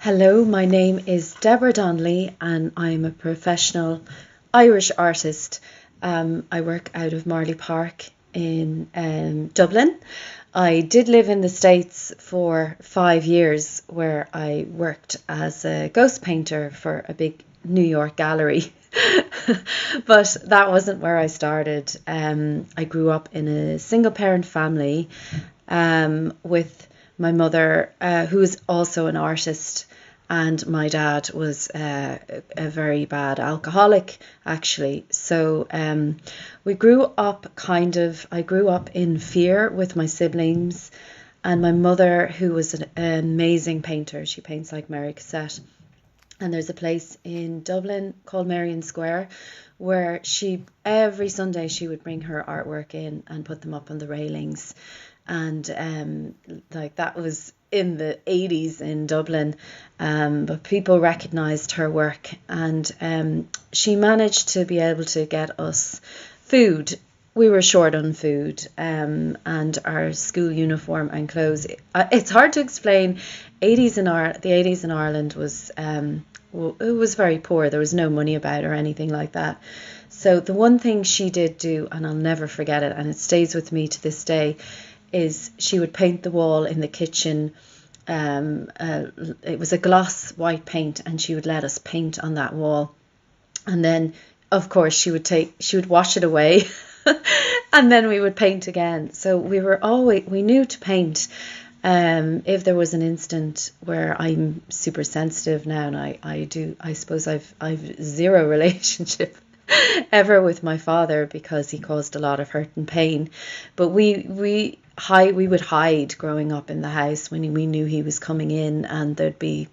Hello, my name is Deborah Donnelly and I'm a professional Irish artist. I work out of Marley Park in Dublin. I did live in the States for 5 years where I worked as a ghost painter for a big New York gallery. But that wasn't where I started. I grew up in a single parent family with my mother, who is also an artist, and my dad was a very bad alcoholic, actually. So we grew up I grew up in fear with my siblings, and my mother, who was an amazing painter. She paints like Mary Cassette. And there's a place in Dublin called Marion Square where every Sunday she would bring her artwork in and put them up on the railings. And that was in the 80s in Dublin, but people recognised her work, and she managed to be able to get us food. We were short on food, and our school uniform and clothes. It's hard to explain. The 80s in Ireland was it was very poor. There was no money about it or anything like that. So the one thing she did do, and I'll never forget it, and it stays with me to this day, is she would paint the wall in the kitchen. It was a gloss white paint, and she would let us paint on that wall. And then, of course, she would wash it away, and then we would paint again. So we knew to paint. If there was an instant where I'm super sensitive now, and I suppose I've zero relationship ever with my father because he caused a lot of hurt and pain. But we would hide growing up in the house when we knew he was coming in, and there'd be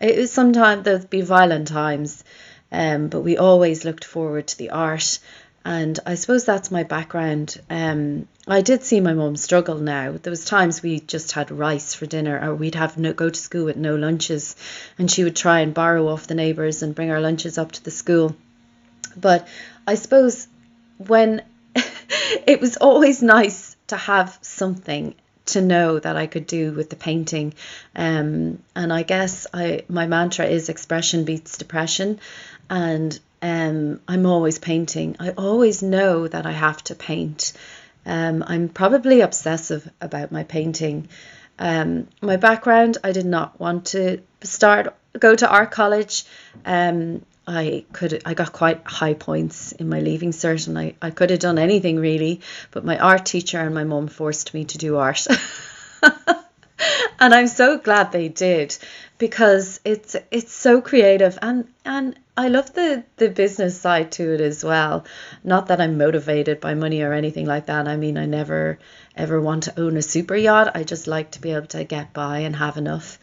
violent times, but we always looked forward to the art. And I suppose that's my background. I did see my mum struggle now. There was times we just had rice for dinner, or we'd go to school with no lunches, and she would try and borrow off the neighbours and bring our lunches up to the school. But I suppose when it was always nice to have something to know that I could do with the painting. And I guess my mantra is expression beats depression. And I'm always painting. I always know that I have to paint. I'm probably obsessive about my painting. My background, I did not want to go to art college. I got quite high points in my leaving cert, and I could have done anything really, but my art teacher and my mum forced me to do art. And I'm so glad they did, because it's so creative, and I love the business side to it as well. Not that I'm motivated by money or anything like that. I mean, I never ever want to own a super yacht. I just like to be able to get by and have enough.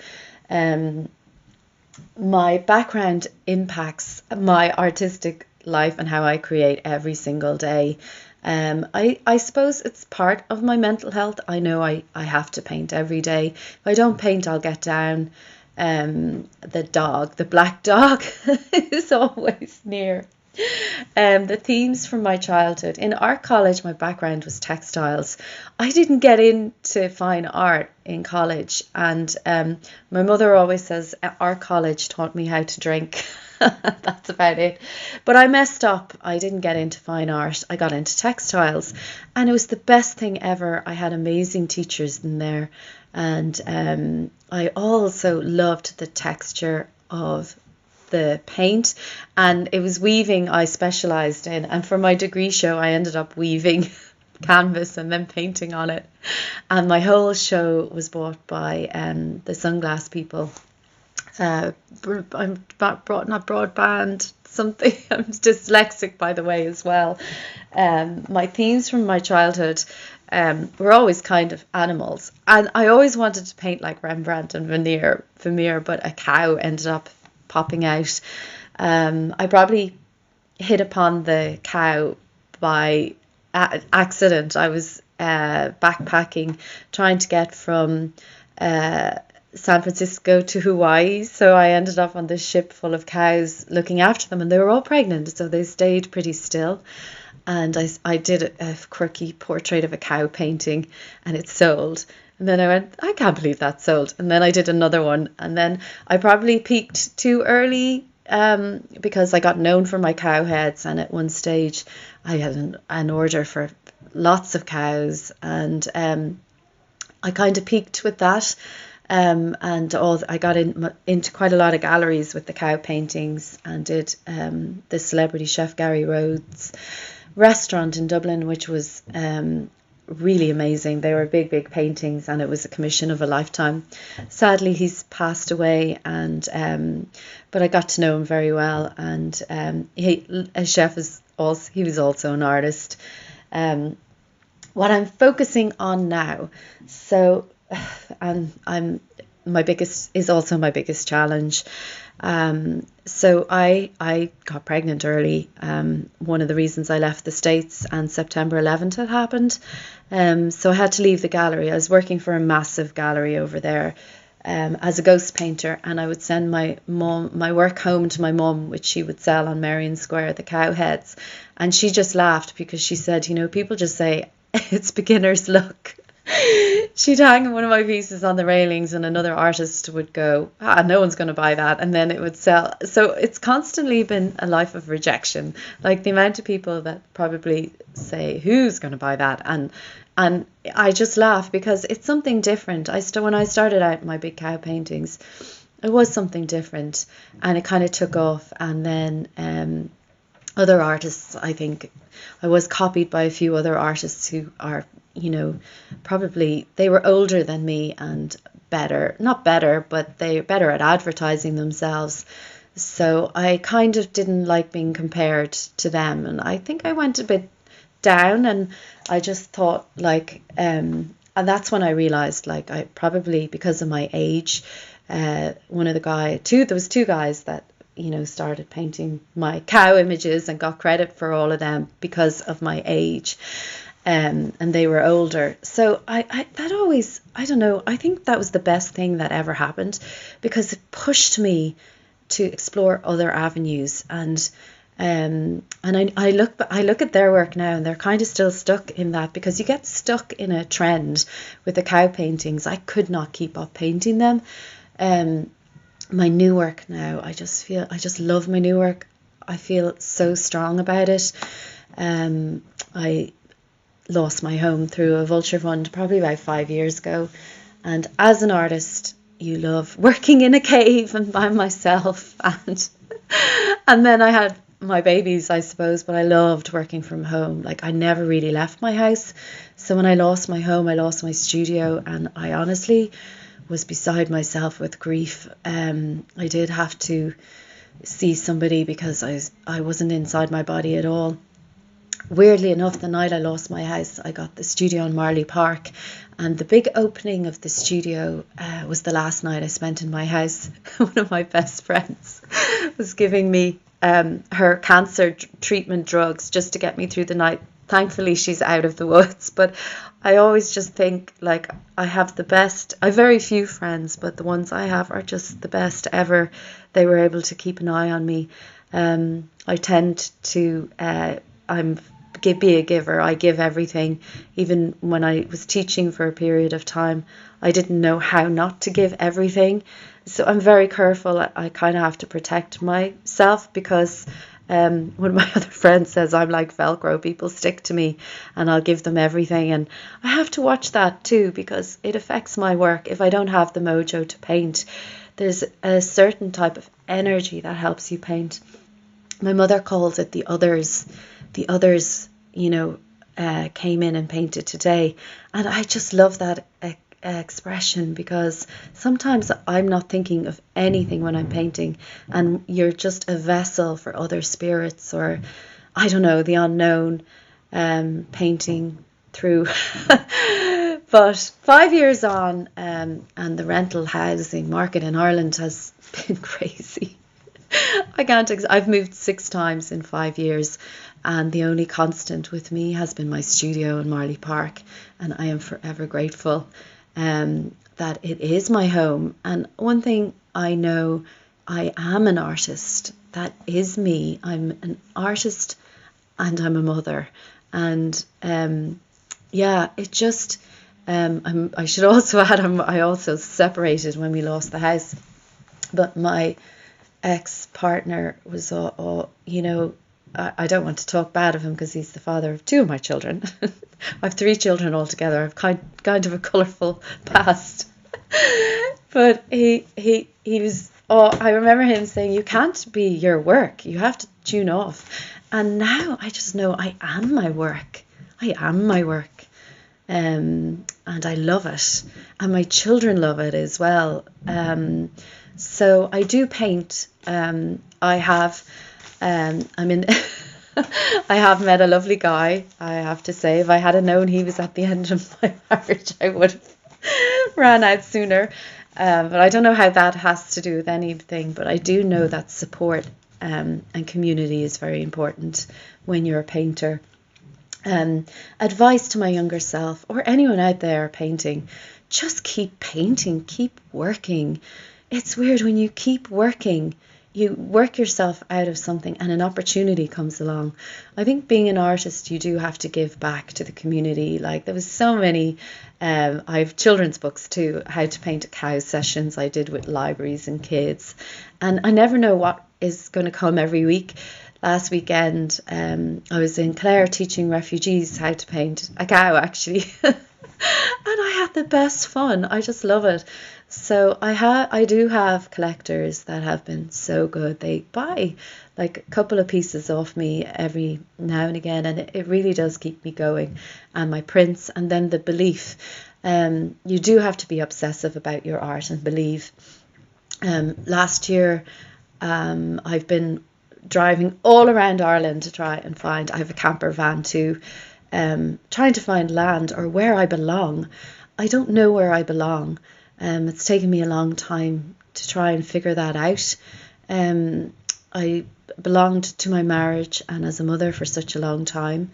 My background impacts my artistic life and how I create every single day. I suppose it's part of my mental health. I know I have to paint every day. If I don't paint, I'll get down. The black dog is always near. The themes from my childhood. In art college, my background was textiles. I didn't get into fine art in college, and my mother always says art college taught me how to drink. That's about it. But I messed up. I didn't get into fine art. I got into textiles, and it was the best thing ever. I had amazing teachers in there, and I also loved the texture of the paint, and it was weaving I specialized in, and for my degree show I ended up weaving canvas and then painting on it, and my whole show was bought by the Sunglass people. I'm not broadband something. I'm dyslexic, by the way, as well. My themes from my childhood were always kind of animals, and I always wanted to paint like Rembrandt and Vermeer, but a cow ended up popping out. I probably hit upon the cow by accident. I was backpacking, trying to get from San Francisco to Hawaii, so I ended up on this ship full of cows looking after them, and they were all pregnant, so they stayed pretty still. And I did a quirky portrait of a cow painting, and it sold. And then I went, I can't believe that sold. And then I did another one. And then I probably peaked too early, because I got known for my cow heads. And at one stage, I had an order for lots of cows. And I kind of peaked with that. I got into quite a lot of galleries with the cow paintings, and did the celebrity chef Gary Rhodes restaurant in Dublin, which was really amazing. They were big, big paintings, and it was a commission of a lifetime. Sadly, he's passed away, and but I got to know him very well. And a chef he was also an artist. What I'm focusing on now, so, and my biggest challenge. So I got pregnant early. One of the reasons I left the States, and September 11th had happened. So I had to leave the gallery. I was working for a massive gallery over there, as a ghost painter, and I would send my work home to my mum, which she would sell on Merrion Square, the cow heads. And she just laughed, because she said, people just say it's beginner's luck. She'd hang one of my pieces on the railings, and another artist would go, no one's going to buy that, and then it would sell. So it's constantly been a life of rejection. Like, the amount of people that probably say, who's going to buy that? And I just laugh, because it's something different. When I started out my big cow paintings, it was something different, and it kind of took off. And then other artists, I think I was copied by a few other artists who are, probably they were older than me and not better, but they're better at advertising themselves. So I kind of didn't like being compared to them. And I think I went a bit down, and I just thought, like, and that's when I realized, like, I probably, because of my age, there was two guys that, started painting my cow images and got credit for all of them because of my age. And they were older. So I don't know, I think that was the best thing that ever happened, because it pushed me to explore other avenues. And I look at their work now, and they're kind of still stuck in that, because you get stuck in a trend with the cow paintings. I could not keep up painting them. My new work now, I just love my new work. I feel so strong about it. I lost my home through a vulture fund probably about 5 years ago. And as an artist, you love working in a cave and by myself. And then I had my babies, I suppose, but I loved working from home. Like, I never really left my house. So when I lost my home, I lost my studio, and I honestly was beside myself with grief. I did have to see somebody, because I wasn't inside my body at all. Weirdly enough, the night I lost my house, I got the studio in Marley Park, and the big opening of the studio was the last night I spent in my house. One of my best friends was giving me her cancer treatment drugs just to get me through the night. Thankfully, she's out of the woods, but I always just think, like, I have very few friends, but the ones I have are just the best ever. They were able to keep an eye on me. I tend to, be a giver. I give everything. Even when I was teaching for a period of time, I didn't know how not to give everything. So I'm very careful. I kind of have to protect myself, because one of my other friends says I'm like Velcro. People stick to me, and I'll give them everything. And I have to watch that too, because it affects my work. If I don't have the mojo to paint, there's a certain type of energy that helps you paint. My mother calls it the others. The others, came in and painted today. And I just love that expression, because sometimes I'm not thinking of anything when I'm painting, and you're just a vessel for other spirits, or I don't know, the unknown, painting through. But 5 years on, and the rental housing market in Ireland has been crazy. I've moved 6 times in 5 years, and the only constant with me has been my studio in Marley Park, and I am forever grateful that it is my home. And one thing I know, I am an artist. That is me. I'm an artist, and I'm a mother. And it just, I should also add, I also separated when we lost the house. But my ex-partner was, I don't want to talk bad of him because he's the father of two of my children. I have three children altogether. I've kind of a colourful past. But he was, I remember him saying, you can't be your work. You have to tune off. And now I just know I am my work. I am my work. And I love it. And my children love it as well. So I do paint. I have I have met a lovely guy, I have to say. If I had known he was at the end of my marriage, I would have ran out sooner. But I don't know how that has to do with anything. But I do know that support and community is very important when you're a painter. Advice to my younger self, or anyone out there painting, just keep painting, keep working. It's weird when you keep working, you work yourself out of something and an opportunity comes along. I think being an artist, you do have to give back to the community. Like there was so many, I have children's books too, how to paint a cow sessions I did with libraries and kids. And I never know what is going to come every week. Last weekend, I was in Clare teaching refugees how to paint a cow, actually. And I had the best fun. I just love it. So I do have collectors that have been so good. They buy like a couple of pieces off me every now and again, and it really does keep me going. And my prints, and then the belief. You do have to be obsessive about your art and believe. Last year, I've been driving all around Ireland to try and find, I have a camper van too, trying to find land or where I belong. I don't know where I belong. It's taken me a long time to try and figure that out. I belonged to my marriage and as a mother for such a long time.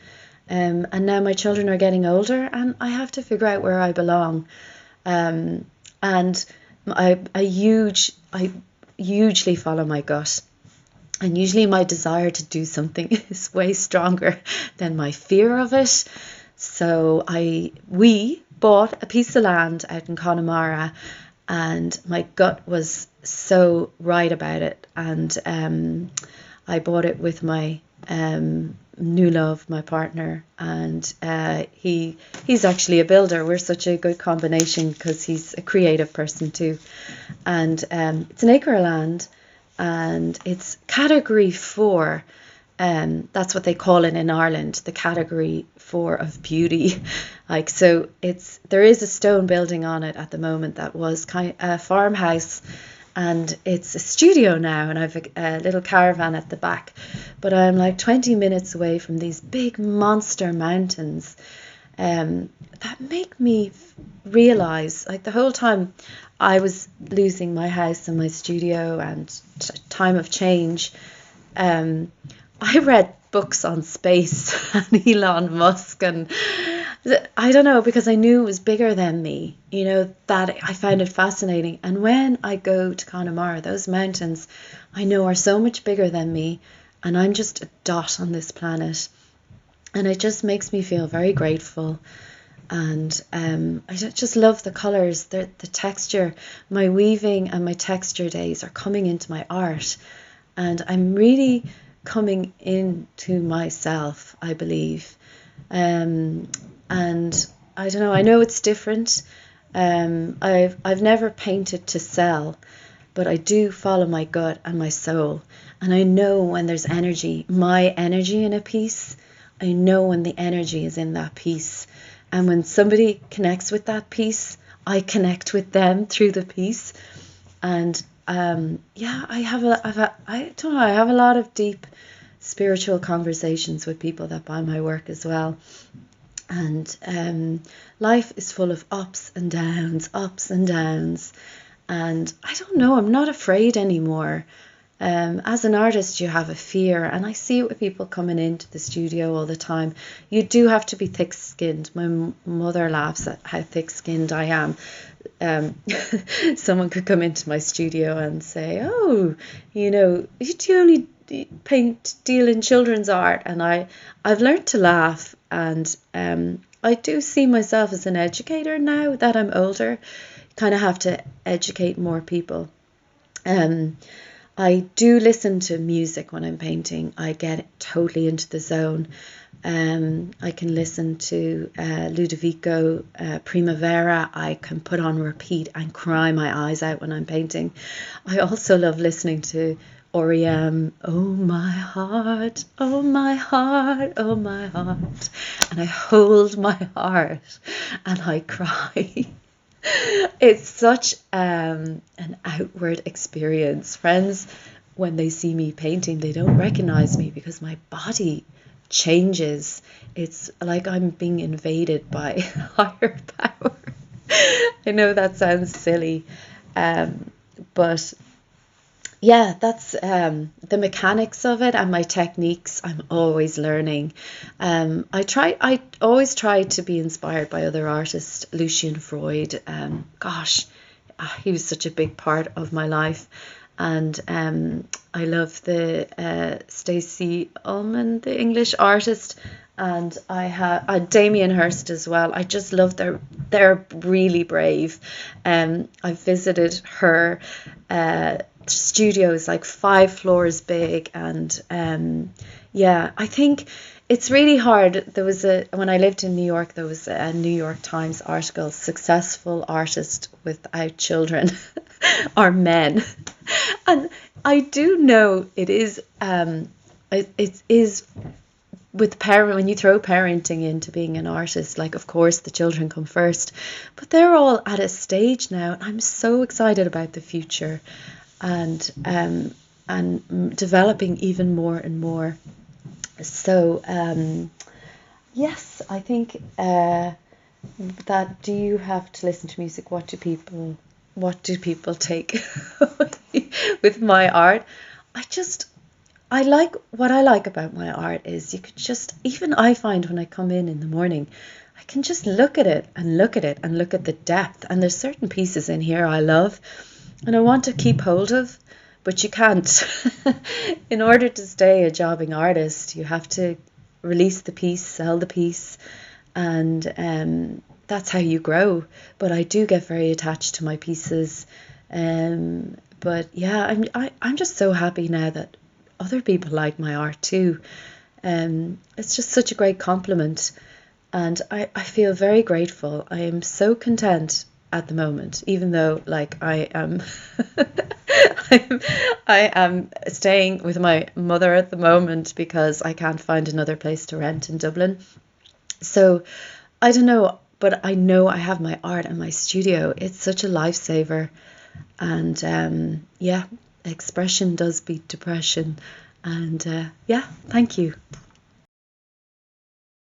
And now my children are getting older and I have to figure out where I belong. And I hugely follow my gut. And usually my desire to do something is way stronger than my fear of it. So we bought a piece of land out in Connemara and my gut was so right about it. And I bought it with my new love, my partner, and he's actually a builder. We're such a good combination because he's a creative person too. And it's an acre of land. And it's category 4. That's what they call it in Ireland, the category 4 of beauty. Like, so there is a stone building on it at the moment that was kind of a farmhouse, and it's a studio now, and I've a little caravan at the back. But I'm like 20 minutes away from these big monster mountains that make me realize, like the whole time I was losing my house and my studio and time of change, I read books on space and Elon Musk, and I don't know, because I knew it was bigger than me, that I found it fascinating. And when I go to Connemara, those mountains I know are so much bigger than me, and I'm just a dot on this planet. And it just makes me feel very grateful. And I just love the colours, the texture. My weaving and my texture days are coming into my art. And I'm really coming into myself, I believe. And I don't know, I know it's different. I've never painted to sell, but I do follow my gut and my soul. And I know when there's energy, my energy in a piece, I know when the energy is in that piece. And when somebody connects with that piece, I connect with them through the piece. And I have a lot of deep spiritual conversations with people that buy my work as well. And life is full of ups and downs. And I don't know, I'm not afraid anymore. As an artist, you have a fear, and I see it with people coming into the studio all the time. You do have to be thick-skinned. My mother laughs at how thick-skinned I am. Someone could come into my studio and say, "Oh, you only deal in children's art," and I've learned to laugh, and I do see myself as an educator now that I'm older. Kind of have to educate more people. Um, I do listen to music when I'm painting. I get totally into the zone. I can listen to Ludovico Primavera. I can put on repeat and cry my eyes out when I'm painting. I also love listening to REM. Oh my heart, oh my heart, oh my heart. And I hold my heart and I cry. It's such an outward experience. Friends, when they see me painting, they don't recognize me because my body changes. It's like I'm being invaded by higher power. I know that sounds silly, but yeah, that's the mechanics of it and my techniques. I'm always learning. I always try to be inspired by other artists. Lucian Freud, gosh, he was such a big part of my life. And I love the Stacey Ullman, the English artist, and I have Damien Hirst as well. I just love they're really brave. I visited her studio is like 5 floors big, and yeah, I think it's really hard. When I lived in New York, there was a New York Times article, successful artist without children are men. And I do know it is it is with parent when you throw parenting into being an artist, like of course the children come first, but they're all at a stage now, and I'm so excited about the future, and developing even more and more. So yes, I think that, do you have to listen to music? What do people take away with my art? What I like about my art is you could just, even I find when I come in the morning, I can just look at it and look at it and look at the depth. And there's certain pieces in here I love and I want to keep hold of, but you can't. In order to stay a jobbing artist, you have to release the piece, sell the piece, and that's how you grow. But I do get very attached to my pieces. But yeah, I'm just so happy now that other people like my art too. It's just such a great compliment, and I feel very grateful. I am so content at the moment, even though like I am I am staying with my mother at the moment because I can't find another place to rent in Dublin. So I don't know, but I know I have my art and my studio. It's such a lifesaver. And yeah, expression does beat depression. And yeah, thank you.